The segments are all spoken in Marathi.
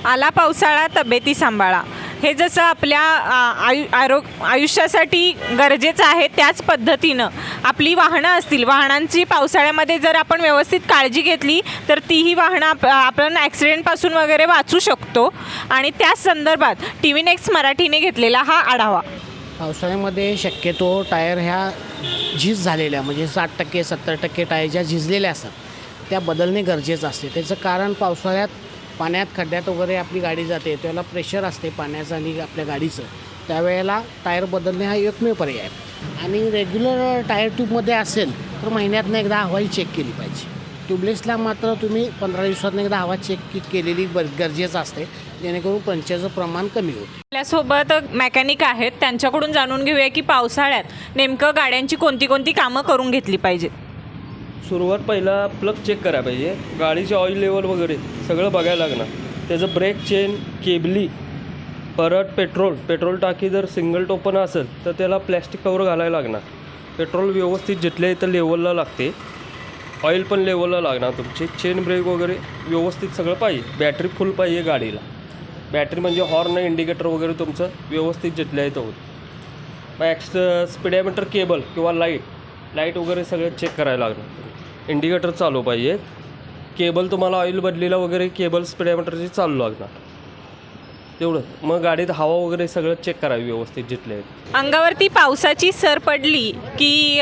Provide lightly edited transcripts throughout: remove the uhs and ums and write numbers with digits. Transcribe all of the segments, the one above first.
आला पावसाळा तब्येती सांभाळा, हे जसं आपल्या आयुष्यासाठी गरजेचं आहे त्याच पद्धतीनं आपली वाहनं असतील, वाहनांची पावसाळ्यामध्ये जर आपण व्यवस्थित काळजी घेतली तर तीही वाहनं आपण ॲक्सिडेंटपासून वगैरे वाचू शकतो. आणि त्याच संदर्भात TV नेक्स्ट मराठीने घेतलेला हा आढावा. पावसाळ्यामध्ये शक्यतो टायर ह्या झीज झालेल्या म्हणजे 60% 70% टायर ज्या झिजलेल्या असतात त्या बदलणे गरजेचं असते. त्याचं कारण पावसाळ्यात पाण्यात खड्ड्यात वगैरे आपली गाडी जाते, त्याला प्रेशर असते पाण्याचं आणि आपल्या गाडीचं, त्यावेळेला टायर बदलणे हा एकमेव पर्याय आहे. आणि रेग्युलर टायर ट्यूबमध्ये असेल तर महिन्यातनं एकदा हवाई चेक केली पाहिजे. ट्यूबलेसला मात्र तुम्ही 15 दिवसातनं एकदा हवा चेक केलेली गरजेचं असते, जेणेकरून पंचाचं प्रमाण कमी होतं. आपल्यासोबत मेकॅनिक आहेत, त्यांच्याकडून जाणून घेऊया की पावसाळ्यात नेमकं गाड्यांची कोणती कोणती कामं करून घेतली पाहिजेत. सुरुवात पहिला प्लग चेक करायला पाहिजे, गाडीचे ऑइल लेवल वगैरे सगळं बघायला लागणार. त्याचं ब्रेक चेन, केबली, परत पेट्रोल टाकी जर सिंगल टोपन असेल तर त्याला प्लॅस्टिक कवर घालायला लागणार. पेट्रोल व्यवस्थित जिथल्या इथं लेवलला लागते, ऑइल पण लेवलला लागणार तुमची. चेन ब्रेक वगैरे व्यवस्थित सगळं पाहिजे. बॅटरी फुल पाहिजे गाडीला. बॅटरी म्हणजे हॉर्न, इंडिकेटर वगैरे तुमचं व्यवस्थित जिथल्या इथं होतं. मग स्पीडोमीटर, केबल किंवा लाईट वगैरे सगळं चेक करायला लागणार. इंडिकेटर चालू पाहिजे. केबल तुम्हाला ऑइल बदलीला वगैरे केबल स्पीडोमीटरची चालू लागणार, तेवढं. मग गाडीत हवा वगैरे सगळं चेक करावी व्यवस्थित जिथले. अंगावरती पावसाची सर पडली की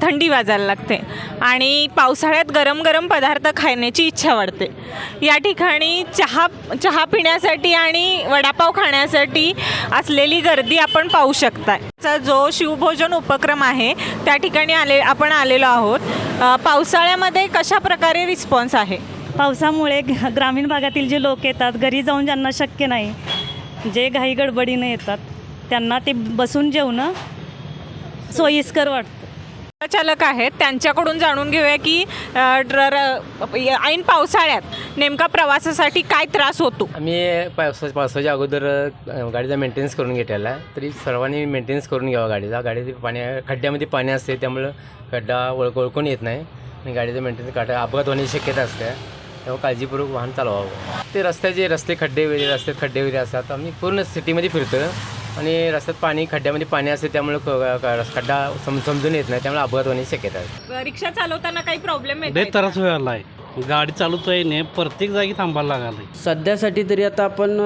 थंडी वाजायला लागते आणि पावसाळ्यात गरम गरम पदार्थ खाण्याची इच्छा वाढते. या ठिकाणी चहा पिण्यासाठी आणि वडापाव खाण्यासाठी असलेली गर्दी आपण पाहू शकता. जो शिवभोजन उपक्रम आहे त्या ठिकाणी आपण आलेलो आहोत. पावसाळ्यामध्ये कशा प्रकारे रिस्पॉन्स आहे? पावसामुळे ग्रामीण भागातील जे लोक येतात, घरी जाऊन ज्यांना शक्य नाही, जे घाई गडबडीने येतात, त्यांना ते बसून जेवणं सोयीस्कर वाटतं. चालक आहेत, त्यांच्याकडून जाणून घेऊया की ऐन पावसाळ्यात नेमका प्रवासासाठी काय त्रास होतो. आम्ही पावसाच्या अगोदर गाडीचा मेंटेनन्स करून घेतलेला आहे. तरी सर्वांनी मेंटेनन्स करून घ्यावा गाडीचा. खड्ड्यामध्ये पाणी असते, त्यामुळं खड्डा ओळखून येत नाही आणि गाडीचं मेंटेनन्स अपघात होण्याची शक्यता असते. तेव्हा काळजीपूर्वक वाहन चालवावं. ते रस्ते खड्डे वगैरे असतात. आम्ही पूर्ण सिटीमध्ये फिरतो आणि रस्त्यात खड्ड्यामध्ये पाणी असते, त्यामुळे खड्डा समजून येत नाही, त्यामुळे अपघात होण्याची शक्यता आहे. रिक्षा चालवताना काही प्रॉब्लेम लय त्रास व्हायला आहे. गाडी चालवतोय ने प्रत्येक जागी थांबायला लागला. सध्यासाठी तरी आता आपण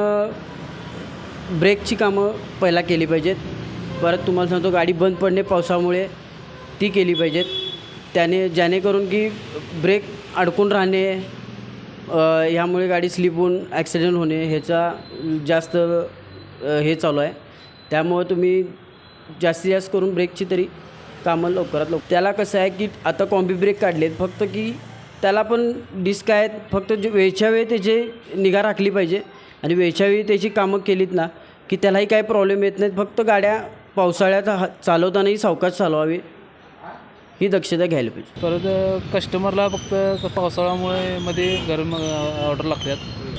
ब्रेकची कामं पहिला केली पाहिजेत. परत तुम्हाला सांगतो गाडी बंद पडणे पावसामुळे ती केली पाहिजेत. जेणेकरून की ब्रेक अडकून राहणे, ह्यामुळे गाडी स्लिप होऊन ॲक्सिडेंट होणे ह्याचा जास्त हे चालू आहे. त्यामुळे तुम्ही जास्तीत जास्त करून ब्रेकची तरी कामं लवकरात लवकर. त्याला कसं आहे की आता कॉम्बी ब्रेक काढलेत, फक्त की त्याला पण डिस्क आहेत, फक्त वेळच्या वेळी त्याची निगा राखली पाहिजे आणि वेळच्या वेळी त्याची कामं केलीत ना की त्यालाही काही प्रॉब्लेम येत नाहीत. फक्त गाड्या पावसाळ्यात चालवतानाही सावकाश चालवावी ही दक्षता घ्यायला पाहिजे. परत कस्टमरला फक्त पावसाळ्यामुळे मध्ये गरम ऑर्डर लागतात.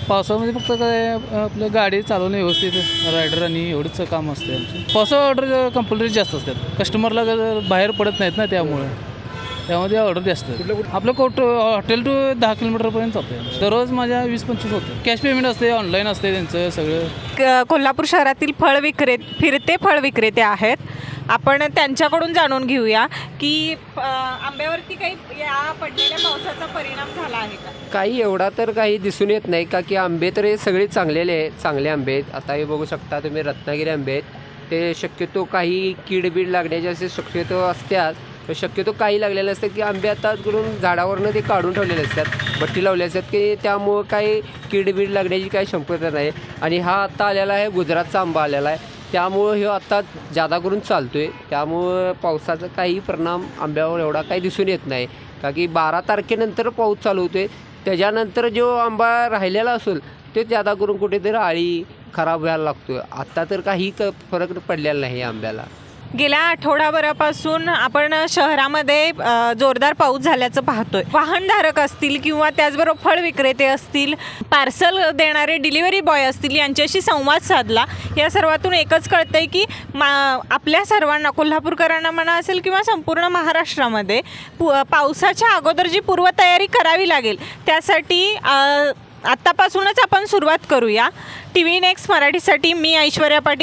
पावसाळ्यामध्ये फक्त काय आपलं गाडी चालवणं व्यवस्थित रायडर आणि एवढंच काम असते आमचं. पावसाळा ऑर्डर कंपल्सरी जास्त असतात. कस्टमरला बाहेर पडत नाहीत ना, त्यामध्ये ऑर्डर जास्त. आपलं हॉटेल टू 10 किलोमीटरपर्यंत चालतं. दररोज माझ्या 20-25 होतं. कॅश पेमेंट असते, ऑनलाईन असते त्यांचं सगळं. कोल्हापूर शहरातील फिरते फळ विक्रेते आहेत, आपण त्यांच्याकडून जाणून घेऊया की आंब्यावरती काही या पडलेल्या पावसाचा परिणाम झाला आहे का? काही एवढा तर काही दिसून येत नाही की आंबे तर हे सगळे चांगले आंबे आहेत. आता हे बघू शकता तुम्ही, रत्नागिरी आंबे आहेत. ते शक्यतो काही कीडबीड लागण्याचे असे शक्यतो असतात. शक्यतो काही लागलेले असतात की आंबे आता करून झाडावरनं ते काढून ठेवलेले असतात, बट्टी लावले असतात की त्यामुळं काही कीडबीड लागण्याची काही शक्यता नाही. आणि हा आत्ता आलेला आहे, गुजरातचा आंबा आलेला आहे, त्यामुळं हे आत्ता जादा करून चालतो आहे. त्यामुळं पावसाचा काही परिणाम आंब्यावर एवढा काही दिसून येत नाही, का की 12 तारखेनंतर पाऊस चालू होतो आहे. त्याच्यानंतर जो आंबा राहिलेला असेल ते जादा करून कुठेतरी आळी खराब व्हायला लागतो आहे. आत्ता तर काही फरक पडलेला नाही आंब्याला. गेल्या आठवडाभरापासून आपण शहरामध्ये जोरदार पाऊस झाल्याचं पाहतोय. वाहनधारक असतील किंवा त्याचबरोबर फळ विक्रेते असतील, पार्सल देणारे डिलिव्हरी बॉय असतील, यांच्याशी संवाद साधला. या सर्वातून एकच कळतंय की आपल्या सर्वांना, कोल्हापूरकरांना म्हणा असेल किंवा संपूर्ण महाराष्ट्रामध्ये पावसाच्या अगोदर जी पूर्वतयारी करावी लागेल त्यासाठी आत्तापासूनच आपण सुरुवात करूया. TV नेक्स्ट मराठीसाठी मी ऐश्वर्या पाटील.